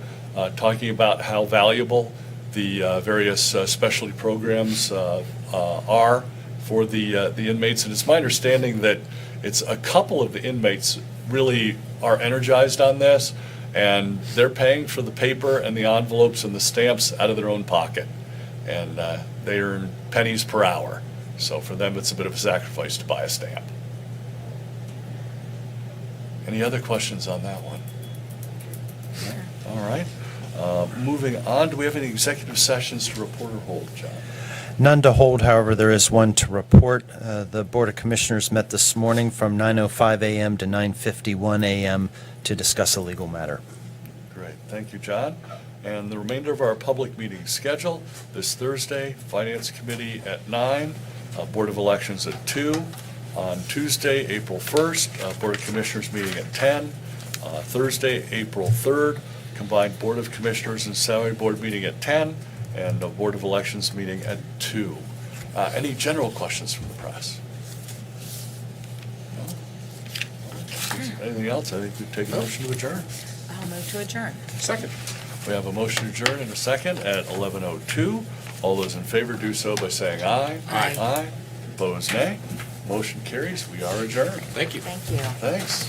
talking about how valuable the various specialty programs are for the inmates. And it's my understanding that it's a couple of the inmates really are energized on this, and they're paying for the paper and the envelopes and the stamps out of their own pocket. And they earn pennies per hour. So for them, it's a bit of a sacrifice to buy a stamp. Any other questions on that one? All right. Moving on, do we have any executive sessions to report or hold, John? None to hold, however, there is one to report. The Board of Commissioners met this morning from 9:05 a.m. to 9:51 a.m. to discuss a legal matter. Great, thank you, John. And the remainder of our public meeting schedule, this Thursday, Finance Committee at 9, Board of Elections at 2. On Tuesday, April 1st, Board of Commissioners meeting at 10. Thursday, April 3rd, combined Board of Commissioners and Salary Board meeting at 10, and a Board of Elections meeting at 2. Any general questions from the press? No? Anything else? I think we've taken a motion to adjourn. I'll move to adjourn. Second. We have a motion to adjourn in a second at 11:02. All those in favor do so by saying aye. Aye. Aye. Opposed, nay. Motion carries. We are adjourned. Thank you. Thank you. Thanks.